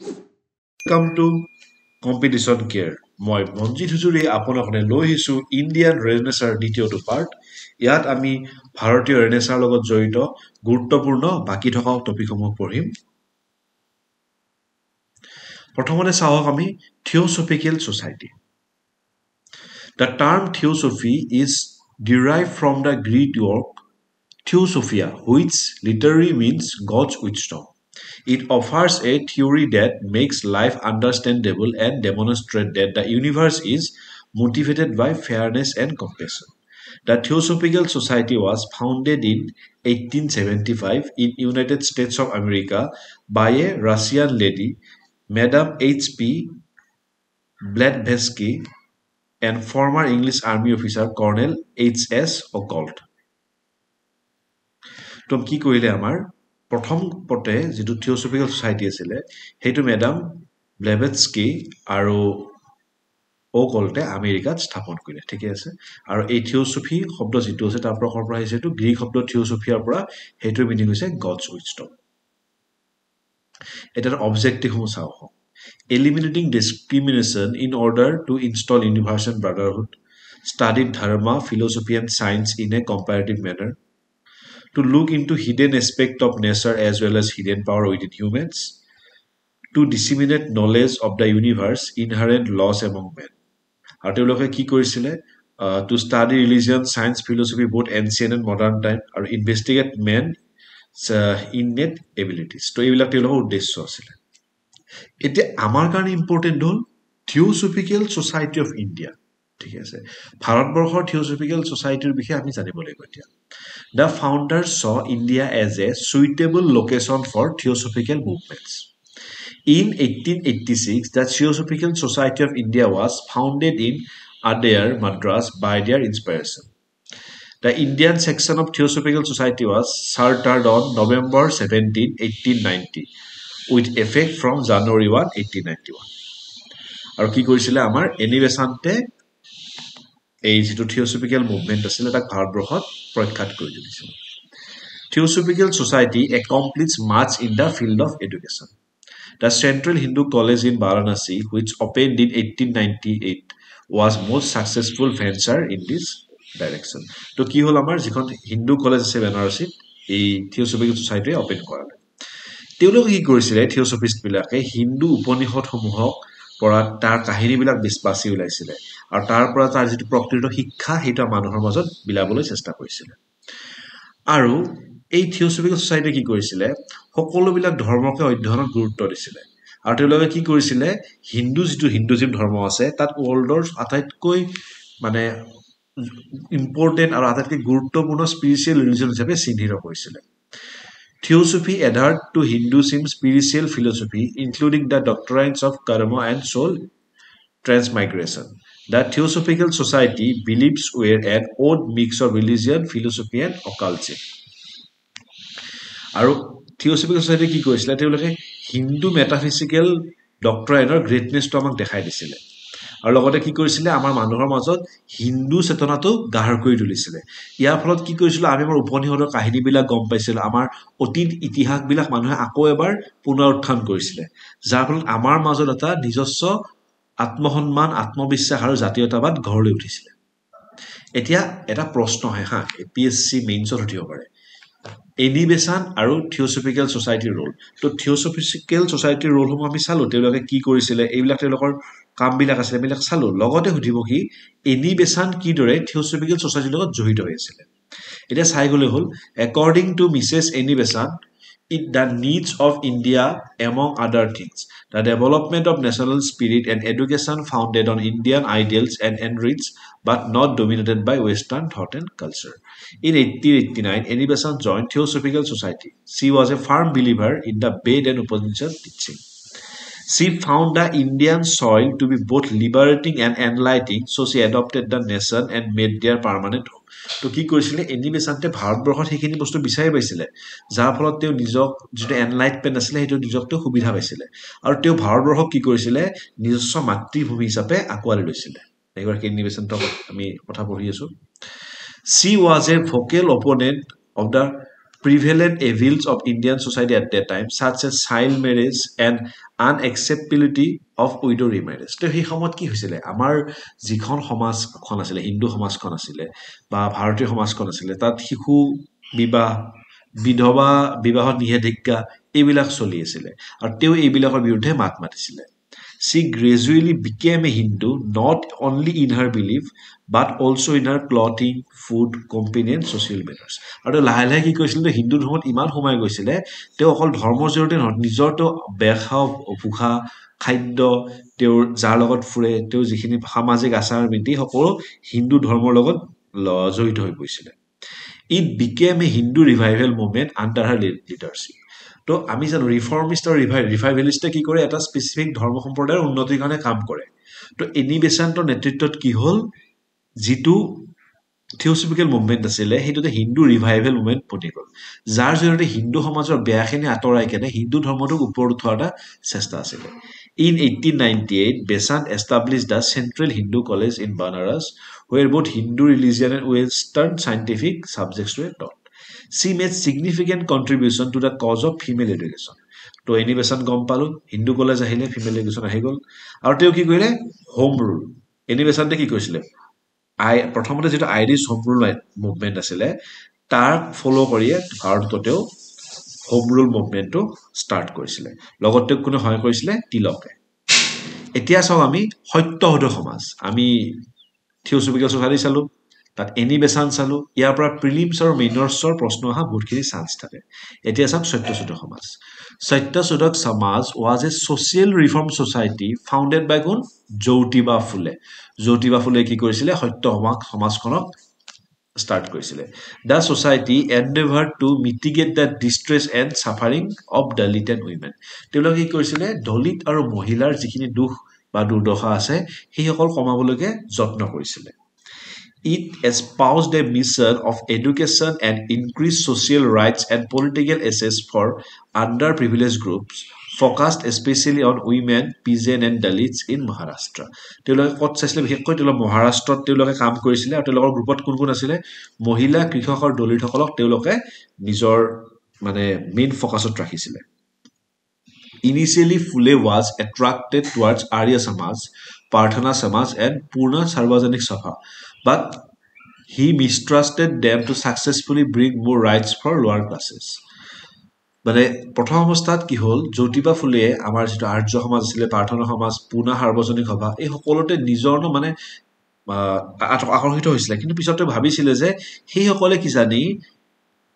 Welcome to Competition Care. মই মঞ্জিত হুজুৰি আপোনাক লৈ আহিছোঁ ইণ্ডিয়ান ৰেনেছাৰ দ্বিতীয়টো পাৰ্ট। ইয়াত আমি ভাৰতীয় ৰেনেছাৰ লগত জড়িত গুৰুত্বপূৰ্ণ বাকি থকা টপিকসমূহ পঢ়িম। প্ৰথমতে চাওক আমি Theosophical Society. The term Theosophy is derived from the Greek word Theosophia, which literally means God's wisdom. It offers a theory that makes life understandable and demonstrates that the universe is motivated by fairness and compassion. The Theosophical Society was founded in 1875 in United States of America by a Russian lady, Madame H.P. Blavatsky, and former English Army officer Colonel H.S. Occult. তো কি কৰিলে আমাৰ প্ৰথম পটে যেটো theosophical society আছিল হেতু madam ব্লেভেটস্কি আৰু ওকলটে আমেৰিকাত স্থাপন কৰিলে ঠিক আছে আৰু এই থিওসফি শব্দ যেটো আছে তাৰ প্ৰকৰ পৰা আহিছে তো গ্ৰীক শব্দ থিওসফিয়াৰ পৰা হেতু মিনিং হৈছে গডস উইজডম এটাৰ অবজেক্টিভ হম চাওক eliminating discrimination in order to install universal brotherhood studied dharma philosophy and science in a comparative manner to look into hidden aspect of nature as well as hidden power within humans, to disseminate knowledge of the universe, inherent laws among men. আৰু তেওঁলোকে কি কৰিছিলে to study religion, science, philosophy, both ancient and modern time, আৰু investigate men innate abilities. তো এইবিলাক তেওঁলোকৰ উদ্দেশ্য আছিল। এতিয়া আমাৰ কাৰণে ইম্পৰ্টেণ্ট হ'ল Theosophical Society of India. ঠিক আছে ভাৰতবৰ্ষৰ Theosophical Society ৰ বিষয়ে আমি জানিব লাগিব এতিয়া The founders saw India as a suitable location for theosophical movements. In 1886, the Theosophical Society of India was founded in Adair, Madras by their inspiration. The Indian section of Theosophical Society was chartered on November 17, 1890, with effect from January 1, 1891. আৰু কি কৰিছিলে আমাৰ any বেসান্তে এই যেটো theosophical movement আছিল তাক ভাৰতবৰ্ষত প্ৰখ্যাত কৰি দিছিল Theosophical Society accomplished much in the field of education. The Central Hindu College in Varanasi, which opened in 1898, was most successful venture in this direction. তো কি হল আমাৰ যিখন হিন্দু কলেজ আছে বেনাৰসীত এই Theosophical Society ওপেন কৰালে তেওঁলোকে কি কৰিছিলে থিওসফিষ্ট বিলাকে হিন্দু উপনিষদ সমূহক পৰা তাৰ কাহিনী বিলাক বিস্পাসি উলাইছিলে আৰু তাৰ পৰা তাৰ যেটো প্ৰকৃত শিক্ষা হেটা মানুহৰ মাজত বিলাবলৈ চেষ্টা কৰিছিল আৰু এই Theosophical Society কি কৰিছিলে সকলো বিলাক ধৰ্মকে অধ্যয়নত গুৰুত্ব দিছিলে আৰু তেওঁলোকে কি কৰিছিলে হিন্দুজিম ধৰ্ম আছে তাত ওয়াৰ্ল্ডৰ আটাইতকৈ মানে ইম্পৰ্টেন্ট আৰু আটাইতকৈ গুৰুত্বপূৰ্ণ স্পিৰিচুৱেল ৰিলিজন হিচাপে চিহ্নিত কৰিছিলে Theosophy adhered to Hinduism spiritual philosophy, including the doctrines of karma and soul transmigration. The Theosophical Society believes were an odd mix of religion, philosophy, and occultism. আৰু Theosophical Society কি কৰিছিল তেওঁলোকে Hindu metaphysical ডক্ট্ৰাইনৰ গ্ৰেটনেছটো আমাক দেখাই দিছিল আৰু লগতে কি কৰিছিল আমাৰ মানুহৰ মাজত হিন্দু চেতনাটো গাঢ় কৰি তুলিছিল ইয়াৰ ফলত কি কৰিছিল আমি আমাৰ উপনিষদৰ কাহিনীবিলাক গম পাইছিল আমাৰ অতীত ইতিহাসবিলাক মানুহে আকৌ এবাৰ পুনৰুত্থান কৰিছিল যাৰ ফলত আমাৰ মাজত এটা নিজস্ব আত্মসন্মান আত্মবিশ্বাস আৰু জাতীয়তাবাদ গঢ় লৈ উঠিছিল এতিয়া এটা প্ৰশ্ন হয় হা এপিএসসি মেইনছত উঠিব পাৰে এনিবেশন আৰু Theosophical Society ৰোল তো Theosophical Society ৰোল হম আমি চালো তেওঁলোকে কি কৰিছিল এইবিলাক তেওঁলোকৰ কাম বিলাক আছিল এইবিলাক চালো লগতে সুধিব কি এনিবেশন কি দৰে Theosophical Society লগত জড়িত হৈ আছিল এটা চাই গলে হল according to Mrs. Enibesan it the needs of India among other things the development of national spirit and education founded on Indian ideals and enriched but not dominated by Western thought and culture. In 1889, Enibesan joined Theosophical Society. She was a firm believer in the Ved and Upanishad teaching. She found the Indian soil to be both liberating and enlightening, so she adopted the nation and made their permanent home. তো কি কৰিছিল এনিবেশনতে ভাৰতবৰ্ষত হেখিনি বস্তু বিচাৰি পাইছিল যাৰ ফলত তেওঁ নিজক যেটো এনলাইটমেন্ট আছিল হেটো নিজকটো সুবিধা পাইছিল আৰু তেওঁ ভাৰতবৰ্ষক কি কৰিছিল নিজস্ব মাতৃভূমি হিচাপে আকোৱালি লৈছিল এবাৰ এনিবেশনটো আমি কথা পঢ়ি আছো She was a vocal opponent of the prevalent evils of Indian society at that time, such as child marriage and unacceptability of widow remarriage. তো সেই সময়ত কি হৈছিলে আমাৰ যিখন সমাজখন আছিলে হিন্দু সমাজখন আছিলে বা ভাৰতীয় সমাজখন আছিলে তাত শিশু বিবাহ বিধৱা বিবাহত নিষেধাজ্ঞা এইবিলাক চলি আছিলে আৰু তেওঁ এইবিলাকৰ বিৰুদ্ধে মাত মাতিছিলে she gradually became a Hindu not only in her belief but also in her clothing, food, company and social manners. আৰু লাহে লাহে কি কৈছিল হিন্দু ধৰ্মত ইমান সোমাই গৈছিলে তেওঁ অকল ধৰ্মৰ জৰিয়তে নহয় নিজৰ তেওঁ বেশা ভূষা খাদ্য তেওঁৰ যাৰ লগত ফুৰে তেওঁ যিখিনি সামাজিক আচাৰ বিধি সকলো হিন্দু ধৰ্মৰ লগত জড়িত হৈ পৰিছিলে It became a Hindu revival movement under her leadership. তো আমি জানো ৰিফৰ্মিষ্ট আৰু ৰিভাইভেলিষ্টে কি কৰে এটা স্পেচিফিক ধৰ্ম সম্প্ৰদায়ৰ উন্নতিৰ কাৰণে কাম কৰে তো এনি বেচান্তৰ নেতৃত্বত কি হ'ল যিটো থিওচফিকেল মুভমেণ্ট আছিলে সেইটোতে হিন্দু ৰিভাইভেল মুভমেণ্ট বনি গ'ল যাৰ জৰিয়তে হিন্দু সমাজৰ বেয়াখিনি আঁতৰাই কেনে হিন্দু ধৰ্মটোক ওপৰত উঠোৱাৰ এটা চেষ্টা আছিলে In 1898, Besant established the Central Hindu College in Banaras, where both Hindu religion and Western scientific subjects were taught. She made significant contribution to the cause of female education. তো এনি বেচান গম পালো হিন্দু কলেজ আহিলে female education আহি গ'ল আৰু তেওঁ কি কৰিলে হোম ৰুল এনি বেচান্তে কি কৰিছিলে প্ৰথমতে যেটো আইৰিছ হোম ৰুল মুভমেণ্ট আছিলে তাৰ ফলো কৰিয়ে ভাৰততেও হোম ৰুল মুভমেণ্টটো ষ্টাৰ্ট কৰিছিলে লগতে কোনে সহায় কৰিছিলে তিলকে এতিয়া চাও আমি সত্যসধ সমাজ আমি থিওচফিকেল সোসাইটি চালো তাত এনি বেচান চালো ইয়াৰ পৰা প্ৰিলিমছ আৰু মেইনৰ্ছৰ প্ৰশ্ন অহা বহুতখিনি চান্স থাকে এতিয়া চাওক সত্যসধ সমাজ সত্যসধক সমাজ was a social reform society founded by কোন জ্যোতিবা ফুলে কি কৰিছিলে সত্য সমাজখনক start কৰিছিলে the society endeavored to mitigate the distress and suffering of Dalit and women তেওঁলোকে কি কৰিছিলে দলিত আৰু মহিলাৰ যিখিনি দুখ বা দুৰ্দশা আছে সেই সকল কমাবলৈকে যত্ন কৰিছিলে It espoused a mission of education and increased social rights and political access for underprivileged groups, focused especially on women, peasant and Dalits in Maharashtra. তেওঁলোকে কত চাইছিলে বিশেষকৈ তেওঁলোকে মহাৰাষ্ট্ৰত তেওঁলোকে কাম কৰিছিলে আৰু তেওঁলোকৰ গ্ৰুপত কোন কোন আছিলে মহিলা কৃষক আৰু দলিতসকলক তেওঁলোকে নিজৰ মানে মেইন ফকাছত ৰাখিছিলে Initially, Phule was attracted towards Arya Samaj, Parthana Samaj, and Purna Sarvajanik Sabha, but he mistrusted them to successfully bring more rights for lower classes. মানে প্ৰথম অৱস্থাত কি হ'ল জ্যোতিবা ফুলে আমাৰ যেটো আৰ্য সমাজ আছিল প্ৰাৰ্থনা সমাজ পুনা সাৰ্বজনিক সভা এই সকলোতে নিজৰ মানে আকৰ্ষিত হৈছিল কিন্তু পিছতে ভাবিছিল যে সেই সকলে কি জানি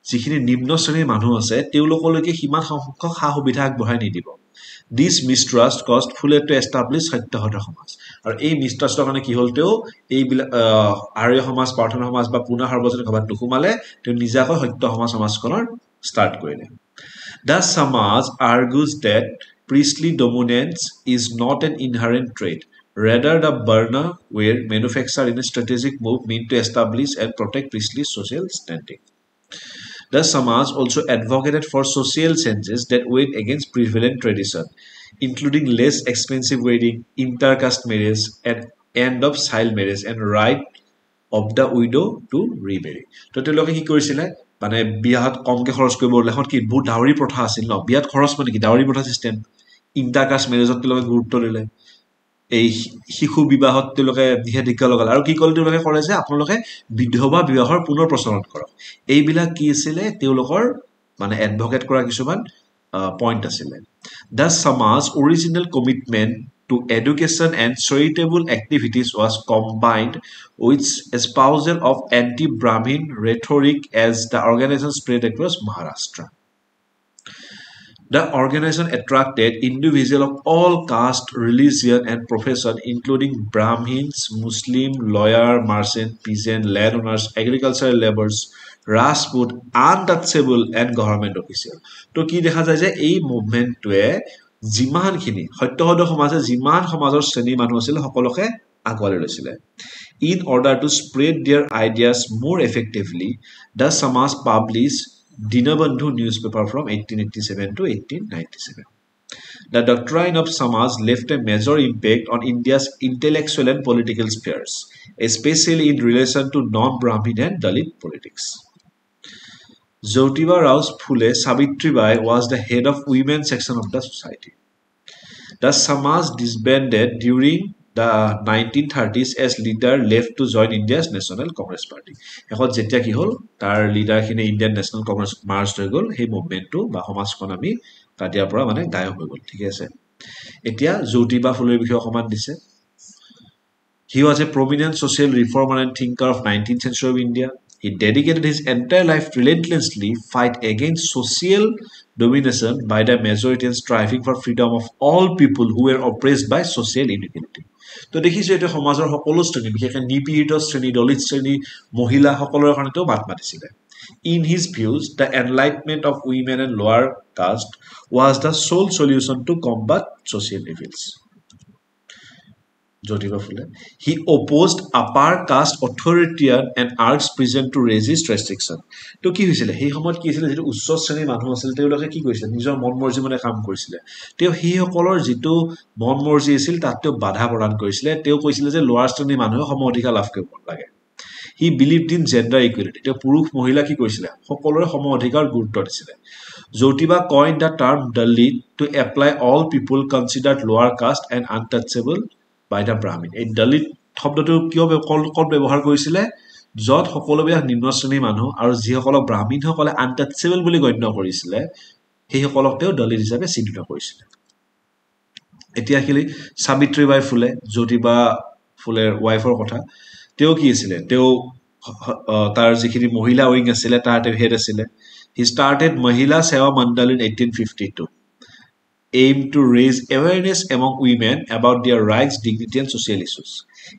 যিখিনি নিম্ন শ্ৰেণীৰ মানুহ আছে তেওঁলোকলৈকে সীমা সংখ্যক সা সুবিধা আগবঢ়াই নিদিব This mistrust caused Phule to establish সত্যসধ সমাজ আৰু এই মিষ্ট্ৰাষ্টৰ কাৰণে কি হ'ল তেওঁ এই আৰ্য সমাজ প্ৰাৰ্থনা সমাজ বা পুনা সাৰ্বজনিক সভাত নুসুমালে তেওঁ নিজাকৈ সত্য সমাজখনৰ ষ্টাৰ্ট কৰিলে The Samaj argues that priestly dominance is not an inherent trait. Rather, the Varna were manufactured in a strategic move meant to establish and protect priestly social standing. The Samaj also advocated for social changes that went against prevalent tradition, including less expensive wedding, intercaste marriage, and end of child marriage, and right of the widow to remarry. তো তেওঁলোকে কি কৰিছিলে মানে বিয়াত কমকে খৰচ কৰিব লেখত কি বহুত ডাউৰি প্ৰথা আছিল ন বিয়াত খৰচ মানে কি ডাউৰি প্ৰথা সিস্টেম ইন্টাৰকাষ্ট মেৰেজত তেওঁলোকে গুৰুত্ব দিলে এই শিশু বিবাহত তেওঁলোকে নিষেধাজ্ঞা লগালে আৰু কি কল তেওঁলোকে কৰে যে আপোনালোকে বিধৱা বিবাহৰ পুনৰ প্ৰচলন কৰক এইবিলাক কি আছিল তেওঁলোকৰ মানে এডভোকেট কৰা কিছুমান পইণ্ট আছিল The Samaj original commitment to education and charitable activities was combined with espousal of anti-Brahmin rhetoric as the organization spread across Maharashtra. The organization attracted individuals of all caste, religion, and profession, including Brahmins, Muslim, lawyer, merchant, peasant, landowners, agricultural laborers, Rajput, untouchable, and government official. তো কি দেখা যায় যে এই মুভমেণ্টটোৱে যিমানখিনি সত্যসধ সমাজে যিমান সমাজৰ শ্ৰেণী মানুহ আছিল সকলোকে আগুৱাই লৈছিলে In order to spread their ideas more effectively, the Samaj published Dinabandhu newspaper from 1887 to 1897. The doctrine of Samaj left a major impact on India's intellectual and political spheres, especially in relation to non-Brahmin and Dalit politics. Jyotiba Rao Phule Savitribai was the head of women section of the society. The Samaj disbanded during the 1930s as leader left to join India's National Congress Party. এখন যেতিয়া কি হ'ল তাৰ লিডাৰখিনি Indian national Congress merge হৈ গ'ল সেই মুভমেণ্টটো বা সমাজখন আমি তাতিয়াৰ পৰা মানে গায়ব হৈ গ'ল ঠিক আছে এতিয়া জ্যোতিবা ফুলেৰ বিষয়ে অকমান দিছে He was a prominent social reformer and thinker of 19th century of India. He dedicated his entire life relentlessly fight against social domination by the majority and striving for freedom of all people who were oppressed by social inequality. তো দেখিছো এটা সমাজৰ সকলো শ্ৰেণী বিশেষকৈ নিপীড়িত শ্ৰেণী দলিত শ্ৰেণী মহিলা সকলৰ কাৰণেও মাত মাতিছিলে In his views, the enlightenment of women and lower caste was the sole solution to combat social evils. Jyotiba Phule. He opposed upper caste authoritarian and urged prison to resist restriction. তো কি হৈছিলে সেই সময়ত কি হৈছিলে যেটো উচ্চ শ্ৰেণীৰ মানুহ আছিল তেওঁলোকে কি কৰিছিলে নিজৰ মন মৰ্জি মতে কাম কৰিছিলে তেওঁ সেই সকলৰ যেটো মন মৰ্জি আছিল তাতেও বাধা প্ৰদান কৰিছিলে তেওঁ কৈছিলে যে লোৱাৰ শ্ৰেণীৰ মানুহে সম অধিকাৰ লাভ কৰিব লাগে He believed in gender equality. তেওঁ পুৰুষ মহিলা কি কৰিছিলে সকলোৰে সম অধিকাৰ গুৰুত্ব দিছিলে Jyotiba coined the term Dalit to apply all people considered lower caste and untouchable by the Brahmin. এই দলিত শব্দটো কিয় কল ব্যৱহাৰ কৰিছিলে যত সকলোবিলাক নিম্ন শ্ৰেণীৰ মানুহ আৰু যিসকলক ব্ৰাহ্মণ সকলে আনটাচেবল বুলি গণ্য কৰিছিলে সেই সকলক তেওঁ দলিত হিচাপে চিহ্নিত কৰিছিলে এতিয়া খেলি সাবিত্ৰীবাই ফুলে জ্যোতিবা ফুলেৰ ওয়াইফৰ কথা তেওঁ কি আছিল তেওঁ তাৰ যিখিনি মহিলা উইং আছিল তাৰ তেওঁ হেড আছিল He started Mahila Seva Mandal in 1852 aimed to raise awareness among women about their rights, dignity, and social issues.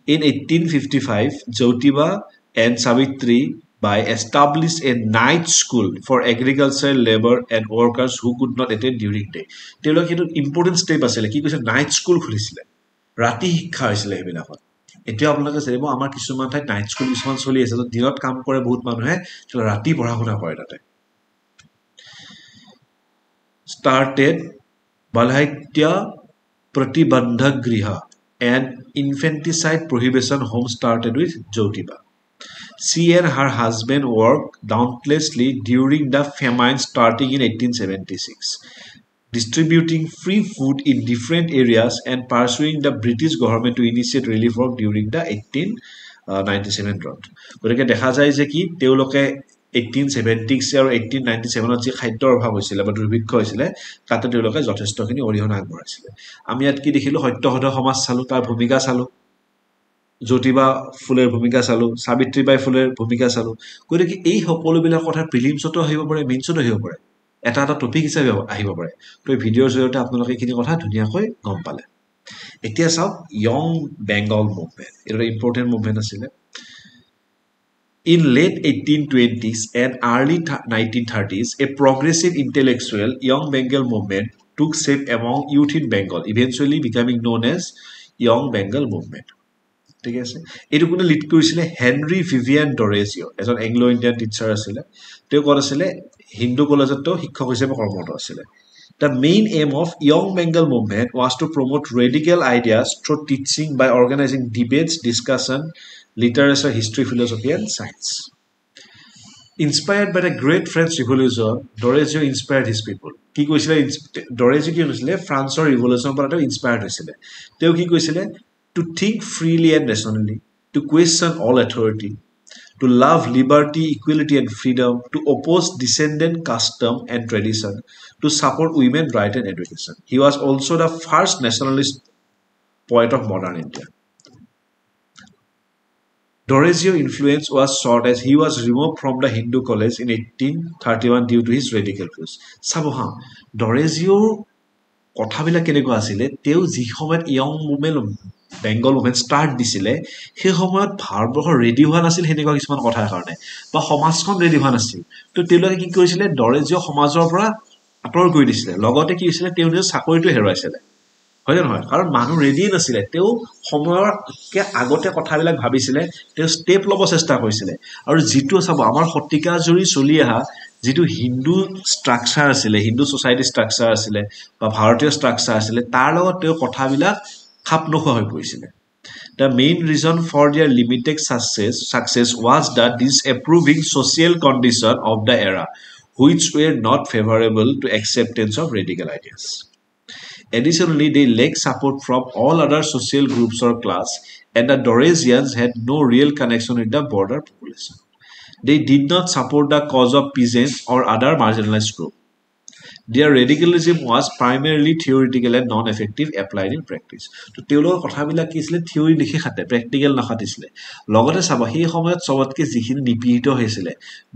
In 1855, Jyotiba and Savitri Bai established a night school for agricultural labor and workers who could not attend during day. তেওঁলোক কিন্তু important step আছিল কি কৈছে night school খুলিছিলে ৰাতি শিক্ষা হৈছিলে এইবিলাকত এতিয়া আপোনালোকে জানিব আমাৰ কিছুমান ঠাইত নাইট স্কুল কিছুমান চলি আছে দিনত কাম কৰে বহুত মানুহে ৰাতি পঢ়া শুনা কৰে তাতে started Balhaitya Pratibandhak Griha and infanticide prohibition home started with Jyotiba. She and her husband worked dauntlessly during the famine starting in 1876, distributing free food in different areas and pursuing the British government to initiate relief work during the 1897 drought. গতিকে দেখা যায় যে কি তেওঁলোকে 1876 আৰু 1897 যে খাদ্যৰ অভাৱ হৈছিল বা দুৰ্ভিক্ষ হৈছিল তাতে তেওঁলোকে যথেষ্টখিনি অৰিহণা আগবঢ়াইছিল আমি ইয়াত কি দেখিলো সত্যসধ সমাজ চালো তাৰ ভূমিকা চালো জ্যোতিবা ফুলেৰ ভূমিকা চালো সাবিত্ৰীবাই ফুলেৰ ভূমিকা চালো গতিকে এই সকলোবিলাক কথা প্ৰিলিমছতো আহিব পাৰে মেইনছতো আহিব পাৰে এটা এটা টপিক হিচাপে আহিব পাৰে তো এই ভিডিঅ'ৰ জৰিয়তে আপোনালোকে এইখিনি কথা ধুনীয়াকৈ গম পালে এতিয়া চাওক ইয়ং বেংগল মুভমেণ্ট এটা ইম্পৰ্টেণ্ট মুভমেণ্ট আছিল In late 1820s and early 1930s, a progressive intellectual young Bengal movement took shape among youth in Bengal, eventually becoming known as Young Bengal Movement. ঠিক আছে এইটো কোনে লিড কৰিছিলে হেনৰি ভিভিয়ান ডৰেজিও এজন Anglo Indian teacher আছিল তেওঁ ক'ত আছিলে হিন্দু কলেজত শিক্ষক হিচাপে কৰ্মৰত আছিল The main aim of Young Bengal Movement was to promote radical ideas through teaching by organizing debates, discussion, literature, history, philosophy, and science. Inspired by the great French Revolution, Dorezio inspired his people. কি কৈছিলে Dorezio কি কৈছিলে ফ্ৰান্সৰ ৰিভলিউচনৰ পৰা তেওঁ inspired হৈছিলে তেওঁ কি কৈছিলে to think freely and rationally, to question all authority, to love liberty, equality, and freedom, to oppose descendant custom and tradition, to support women's rights and education. He was also the first nationalist poet of modern India. Dorezio's influence was short as he was removed from the Hindu college in 1831 due to his radical views. Saboha, Dorezio's কথাবিলাক কেনেকুৱা আছিল তেওঁ যি সময়ত young movement Bengal movement start দিছিলে সেই সময়ত Bharatvarsha ready হোৱা নাছিল সেনেকুৱা কিছুমান কথাৰ কাৰণে বা সমাজখন ৰেডি হোৱা নাছিল তো তেওঁলোকে কি কৰিছিলে ডৰেজিও সমাজৰ পৰা আঁতৰ কৰি দিছিলে লগতে কি হৈছিলে তেওঁ নিজৰ চাকৰিটো হেৰুৱাইছিলে হয় নহয় কাৰণ মানুহ ৰেডি নাছিলে তেওঁ সময়ৰকে আগতে কথাবিলাক ভাবিছিলে তেওঁ ষ্টেপ ল'ব চেষ্টা কৰিছিলে আৰু যিটো চাব আমাৰ শতিকা জুৰি চলি অহা যেটো হিন্দু স্ট্ৰাকচাৰ আছিল হিন্দু সোসাইটি স্ট্ৰাকচাৰ আছিল বা ভাৰতীয় স্ট্ৰাকচাৰ আছিল তাৰ লগত তেওঁ কথাবিলাক খাপ নোখোৱা হৈ পৰিছিল The main reason for their limited success was the disapproving social condition of the era, which were not favorable to acceptance of radical ideas. Additionally, they lacked support from all other social groups or class, and the Doresians had no real connection with the border population. They did not support the cause of peasants or other marginalized groups. Their radicalism was primarily theoretical and non-effective applied in practice. তো তেওঁলোকৰ কথাবিলাক কি আছিল theory লিখি খাতে practical নাখাতিছিলে লগতে চাব সেই সময়ত সবতকে যিখিনি নিপীড়িত হৈছিল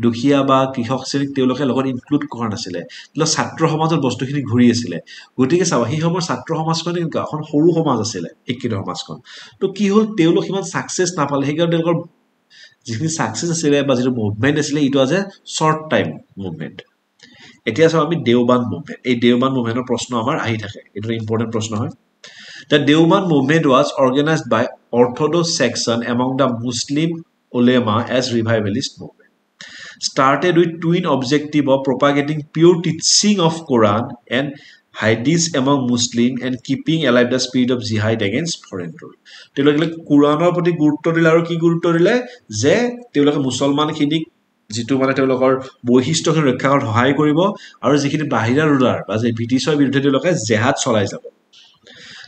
দুখীয়া বা কৃষক শ্ৰেণীক তেওঁলোকে লগত ইনক্লুড কৰা নাছিলে কিন্তু ছাত্ৰ সমাজৰ বস্তুখিনি ঘূৰি আছিল গতিকে চাব সেই সময়ৰ ছাত্ৰ সমাজখন এখন সৰু সমাজ আছিল শিক্ষিত সমাজখন তো কি হ'ল তেওঁলোক ইমান সাকসেস নাপালে সেইকাৰণে তেওঁলোকৰ যিখিনি সাকসেস আছিল বা যিটো মুভমেন্ট আছিল it was A short time movement এতিয়া চাও আমি দেওবান মুভমেন্ট এই দেওবান মুভমেন্টৰ প্ৰশ্ন আমাৰ আহি থাকে এটা ইম্পৰ্টেন্ট প্ৰশ্ন হয় The Deoban movement was organized by orthodox section among the Muslim ulema as revivalist movement. Started with twin objective of propagating pure teaching of Quran and Hadith among Muslim and keeping alive the spirit of jihad against foreign rule. তেওঁলোকে কুৰাণৰ প্ৰতি গুৰুত্ব দিলে আৰু কি গুৰুত্ব দিলে যে তেওঁলোকে মুছলমানখিনিক যেটো মানে তেওঁলোকৰ বৈশিষ্ট্যখিনি ৰক্ষা কৰাত সহায় কৰিব আৰু যিখিনি বাহিৰা ৰুলাৰ বা যে ব্ৰিটিছৰ বিৰুদ্ধে তেওঁলোকে জেহাদ চলাই যাব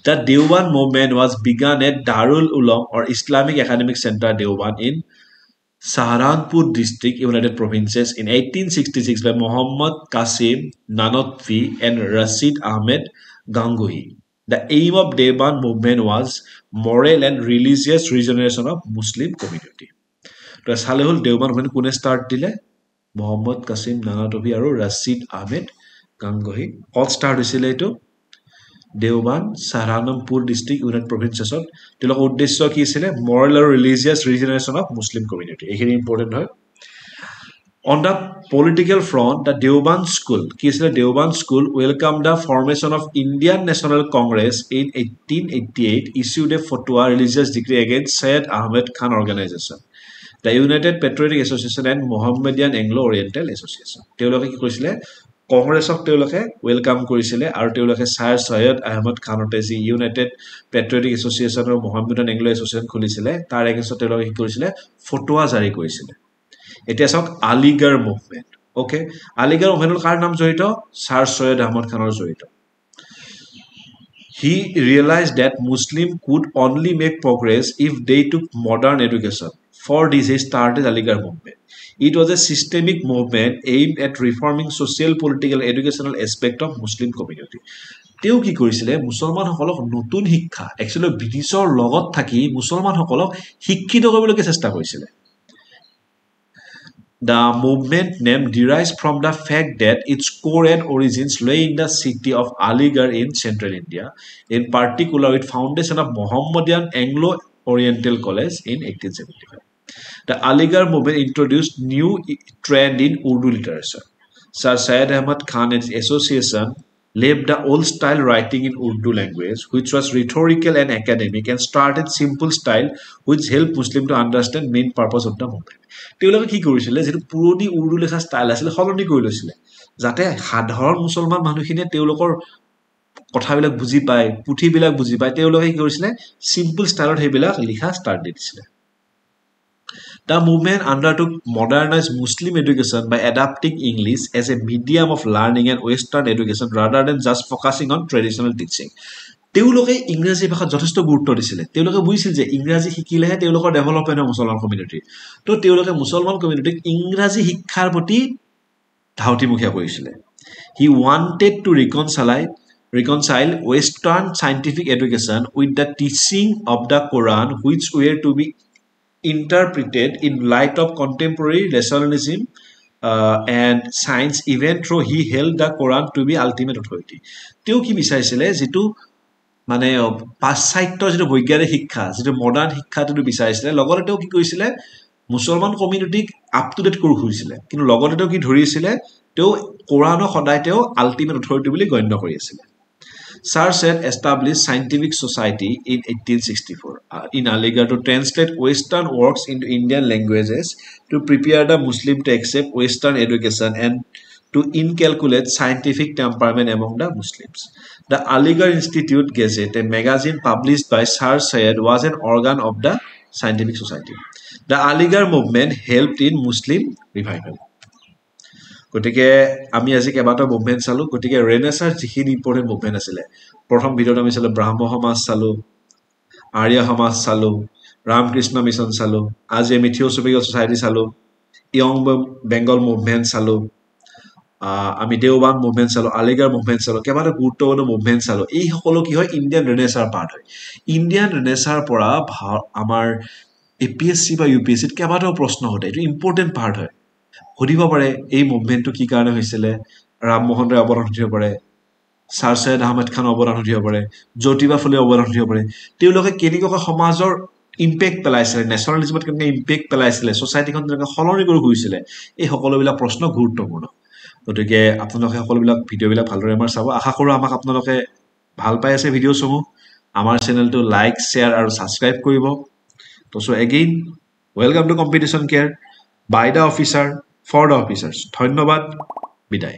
The Deoban movement was begun at Darul Uloom or Islamic Academic Center Deoban in Saharanpur district, United Provinces in 1866 by Muhammad Qasim Nanotvi and Rashid Ahmed Gangohi. The aim of Deoban movement was moral and religious regeneration of Muslim community. To Salehul Deoban movement kune start dile Muhammad Qasim Nanotvi aru Rashid Ahmed Gangohi. All start হৈছিলে এটো Deoband Saharanpur district United প্রভিন্সেছত তেওঁলোকৰ উদ্দেশ্য কি আছিল Morrell আৰু religious ৰিজনেৰেশ্যন of Muslim community এইখিনি important হয় on the political front the Deoban school কি আছিল Deoban school welcomed the formation of Indian National Congress in 1888 issued a fatwa religious decree against Syed Ahmed Khan organization the United Patriotic Association and Mohammedan Anglo-Oriental Association তেওঁলোকে কি কৰিছিল কংগ্ৰেছক তেওঁলোকে welcome কৰিছিল আৰু তেওঁলোকে স্যাৰ সৈয়দ আহমদ খানতে যি ইউনাইটেড পেট্ৰিয়টিক এছ'চিয়েশ্যন আৰু মোহাম্মদান এংলো এছ'চিয়েশ্যন খুলিছিল তাৰ এগেইনষ্টত তেওঁলোকে কি কৰিছিল ফটোৱা জাৰি কৰিছিল এতিয়া চাওক আলিগড় মুভমেন্ট ওকে আলিগড় মুভমেন্টৰ কাৰ নাম জড়িত স্যাৰ সৈয়দ আহমদ খানৰ জড়িত He realized that Muslim could only make progress if they took modern education. For this, he started Aligarh movement. It was a systemic movement aimed at reforming social, political, educational aspect of Muslim community. তেওঁ কি কৰিছিলে মুছলমানসকলক নতুন শিক্ষা actually ব্ৰিটিছৰ লগত থাকি মুছলমানসকলক শিক্ষিত কৰিবলৈ চেষ্টা কৰিছিলে The movement name derives from the fact that its core and origins lay in the city of Aligarh in central India, in particular with foundation of Mohammedan Anglo-Oriental College in 1875. The Aligarh movement introduced new trend in Urdu literature. Sir Syed Ahmad Khan and his association left the old style writing in Urdu language, which was rhetorical and academic, and started simple style, which helped Muslim to understand main purpose of the movement. তেওঁলোকে কি কৰিছিল যেটো পুৰণি উৰ্দু লেখা style আছিল সলনি কৰি লৈছিল যাতে সাধাৰণ মুছলমান মানুহখিনিয়ে তেওঁলোকৰ কথাবিলাক বুজি পায় পুথিবিলাক বুজি পায় তেওঁলোকে কি কৰিছিল সিম্পল ষ্টাইলত হেবিলাক লিখা ষ্টাৰ্ট দিছিল The movement undertook modernized Muslim education by adapting English as a medium of learning and Western education rather than just focusing on traditional teaching. তেওঁলোকে ইংৰাজী ভাষাত যথেষ্ট গুৰুত্ব দিছিল তেওঁলোকে বুজিছিল যে ইংৰাজী শিকিলেহে তেওঁলোকৰ ডেভেলপমেন্ট হয় মুছলমান কমিউনিটি তো তেওঁলোকে মুছলমান কমিউনিটিক ইংৰাজী শিক্ষাৰ প্ৰতি ধাউতিমুখীয়া কৰিছিল He wanted to reconcile Western scientific education with the teaching of the Quran, which were to be interpreted in light of contemporary rationalism and science, even though he held the Quran to be ultimate authority. তেওঁ কি বিচাৰিছিলে যেটো মানে পাশ্চাত্যৰ যেটো বৈজ্ঞানিক শিক্ষা যেটো মডাৰ্ন শিক্ষাটো বিচাৰিছিলে লগতে তেওঁ কি কৰিছিলে মুছলমান কমিউনিটিক আপ টু ডেট কৰি খুজিছিলে কিন্তু লগতে তেওঁ কি ধৰিছিলে তেওঁ কোৰানক সদায় তেওঁ আল্টিমেট অথৰিটি বুলি গণ্য কৰি আছিল Sir Syed established Scientific Society in 1864 in Aligarh to translate Western works into Indian languages to prepare the Muslim to accept Western education and to inculcate scientific temperament among the Muslims. The Aligarh Institute Gazette, a magazine published by Sir Syed, was an organ of the scientific society. The Aligarh movement helped in Muslim revival. গতিকে আমি আজি কেইবাটাও movement চালো গতিকে ৰেনেছাৰ যিখিনি important movement আছিলে প্ৰথম ভিডিঅ'ত আমি চালো ব্ৰাহ্ম সমাজ চালো আৰ্য সমাজ চালো ৰামকৃষ্ণ মিছন চালো আজি আমি থিঅ'চফিকেল ছ'চাইটি চালো ইয়ং বেংগল মুভমেণ্ট চালো আমি দেওবান মুভমেণ্ট চালো আলিগাৰ মুভমেণ্ট চালো কেইবাটাও গুৰুত্বপূৰ্ণ মুভমেণ্ট চালো এই সকলো কি হয় ইণ্ডিয়ান ৰেনেছাৰ পাৰ্ট হয় ইণ্ডিয়ান ৰেনেছাৰ পৰা আমাৰ এপিএছচি বা ইউপিএছচিত কেইবাটাও প্ৰশ্ন সোধে এইটো ইম্পৰ্টেণ্ট পাৰ্ট হয় সুধিব পাৰে এই মুভমেণ্টটো কি কাৰণে হৈছিলে ৰামমোহন ৰায় অৱদান সুধিব পাৰে ছাৰ সৈয়দ আহমেদ খান অৱদান সুধিব পাৰে জ্যোতিবা ফুলে অৱদান সুধিব পাৰে তেওঁলোকে কেনেকৈ সমাজৰ ইম্পেক্ট পেলাইছিলে নেশ্যনেলিজমত কেনেকৈ ইম্পেক্ট পেলাইছিলে ছ'চাইটিখন কেনেকৈ সলনি কৰি গৈছিলে এই সকলোবিলাক প্ৰশ্ন গুৰুত্বপূৰ্ণ গতিকে আপোনালোকে সকলোবিলাক ভিডিঅ'বিলাক ভালদৰে আমাৰ চাব আশা কৰোঁ আমাক আপোনালোকে ভাল পাই আছে ভিডিঅ'সমূহ আমাৰ চেনেলটো লাইক শ্বেয়াৰ আৰু ছাবস্ক্ৰাইব কৰিব তো so' again welcome to competition care by the officer for the officers ধন্যবাদ বিদায়